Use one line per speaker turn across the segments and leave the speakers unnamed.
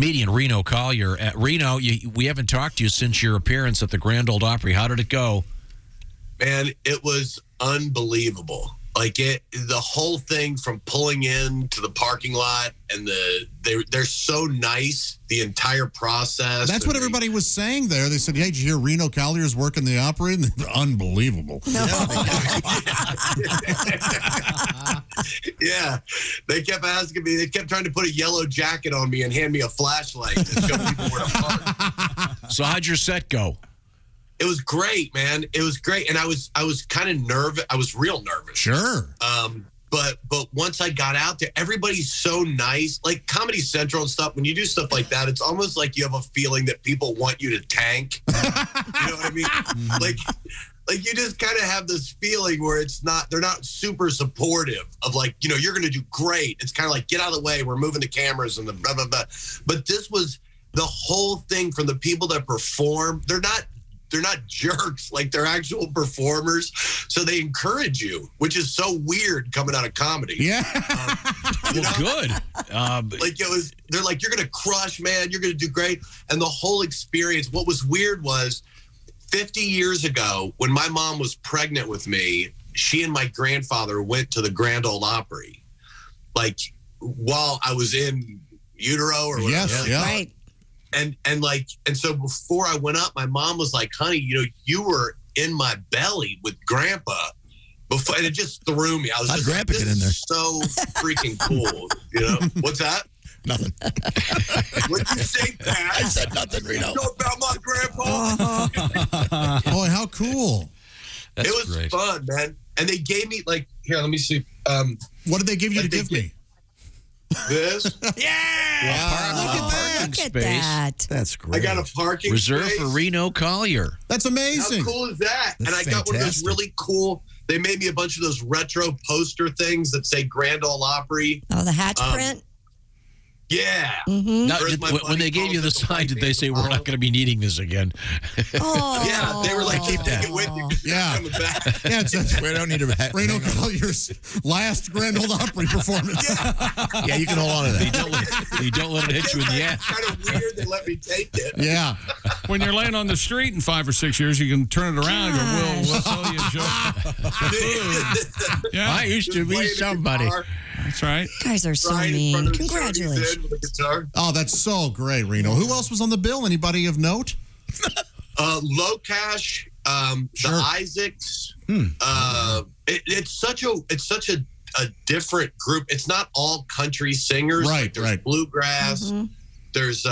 Comedian Reno Collier. Reno, we haven't talked to you since your appearance at the Grand Ole Opry. How did it go?
Man, it was unbelievable. Like the whole thing from pulling in to the parking lot, and they're so nice. The entire process.
That's what everybody was saying there. They said, "Hey, did you hear Reno Collier's working the Opry?" And they're unbelievable.
No. Yeah, they kept asking me. They kept trying to put a yellow jacket on me and hand me a flashlight to show people where to park.
So how'd your set go?
It was great, man. It was great, and I was kind of nervous. I was real nervous.
Sure.
But once I got out there, everybody's so nice. Like Comedy Central and stuff. When you do stuff like that, it's almost like you have a feeling that people want you to tank. You know what I mean? Like you just kind of have this feeling where they're not super supportive of like, you're going to do great. It's kind of like, get out of the way. We're moving the cameras and the blah, blah, blah. But this was the whole thing from the people that perform. They're not jerks, like they're actual performers. So they encourage you, which is so weird coming out of comedy.
Yeah.
Good.
They're like, you're going to crush, man. You're going to do great. And the whole experience, what was weird was 50 years ago, when my mom was pregnant with me, she and my grandfather went to the Grand Ole Opry, like while I was in utero or whatever.
Yes, yeah.
Right.
And so before I went up, my mom was like, honey, you were in my belly with Grandpa before, and it just threw me. I was just
Grandpa
like,
get in there?
So freaking cool. What's that?
Nothing.
What'd you say, Pat?
I said nothing, Reno.
You know about my grandpa?
Boy, how cool.
That's
it was
great.
fun, man. And they gave me here, let me see.
What did they give you to give me?
This?
Parking
Look at
space.
that.
That's great.
I got a parking
Reserved
space.
for Reno Collier.
That's amazing.
How cool is that?
That's
and I got one of those
fantastic.
really cool, they made me a bunch of those retro poster things that say Grand Ole Opry.
Oh, the hatch print?
Yeah.
Mm-hmm.
Now,
Whereas my
when
buddy
they gave you
calls
the
it the
sign,
white
did they
man
say, we're not
tomorrow.
going to be needing this again?
Oh.
Yeah, they were like, keep that with you. 'Cause you're
Yeah.
coming back.
Yeah, it's
We don't need to.
Reno Collier's last Grand Ole Opry performance.
Yeah, you can hold on to that.
You don't let it hit you in the ass.
It's kind of weird they let me take it.
Yeah.
When you're laying on the street in 5 or 6 years, you can turn it around and go, we'll tell you a joke. Yeah,
I used to be
Playing the
somebody.
guitar,
that's right.
You guys are so
Ryan in
mean.
front of the show, he's
Congratulations.
in with a guitar.
Oh, that's so great, Reno. Who else was on the bill? Anybody of note?
Low Cash, the
Sure.
Isaacs. It's such a different group. It's not all country singers.
Right,
Like, there's
right.
bluegrass.
Mm-hmm.
There's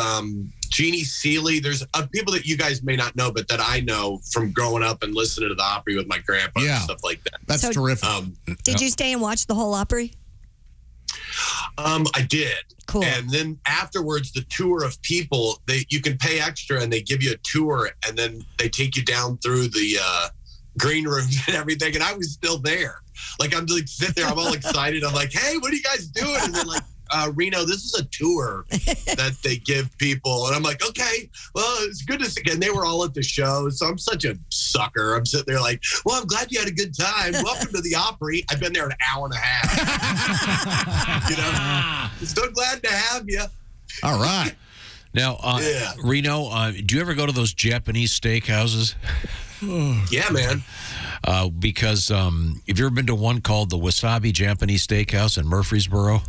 Jeannie Seeley. There's people that you guys may not know, but that I know from growing up and listening to the Opry with my grandpa
Yeah.
and stuff like that.
That's
So-
terrific.
Did you stay and watch the whole Opry?
I did.
Cool.
And then afterwards, the tour of people, you can pay extra and they give you a tour, and then they take you down through the green rooms and everything. And I was still there. Like, I'm like sitting there, I'm all excited. I'm like, hey, what are you guys doing? And they're like, Reno, this is a tour that they give people. And I'm like, okay, well, it's good to see. And they were all at the show. So I'm such a sucker. I'm sitting there like, well, I'm glad you had a good time. Welcome to the Opry. I've been there an hour and a half. So glad to have you.
All right.
Now,
Yeah.
Reno, do you ever go to those Japanese steakhouses?
Yeah, man.
Because have you ever been to one called the Wasabi Japanese Steakhouse in Murfreesboro?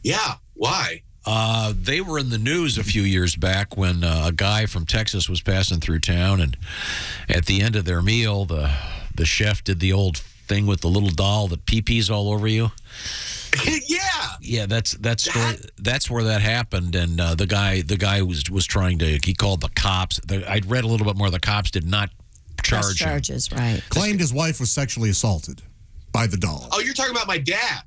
Yeah. Why?
They were in the news a few years back when a guy from Texas was passing through town, and at the end of their meal, the chef did the old thing with the little doll that pee-pees all over you.
Yeah.
Yeah, that's story. That's where that happened, and the guy was trying to. He called the cops. I'd read a little bit more. The cops did not
Press
charge him.
charges, right.
Claimed his wife was sexually assaulted by the doll.
Oh, you're talking about my dad.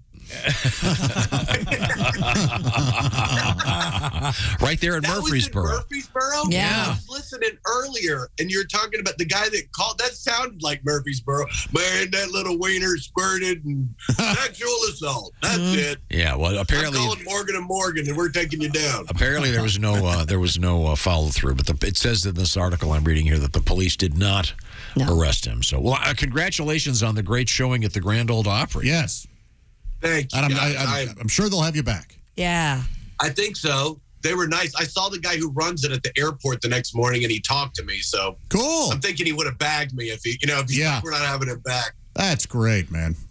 Right there in
That
Murfreesboro.
was in Murfreesboro?
Yeah.
I was listening earlier, and you're talking about the guy that called. That sounded like Murfreesboro. Man, that little wiener squirted and sexual assault. That's it.
Yeah, well,
I'm
apparently.
calling Morgan and Morgan, and we're taking you down.
Apparently, there was no follow through. But it says in this article I'm reading here that the police did not arrest him. So, well, congratulations on the great showing at the Grand Ole Opry.
Yes.
Thank you.
And
guys.
I'm sure they'll have you back.
Yeah.
I think so. They were nice. I saw the guy who runs it at the airport the next morning, and he talked to me. So
Cool.
I'm thinking he would have bagged me if we're not having him back.
That's great, man.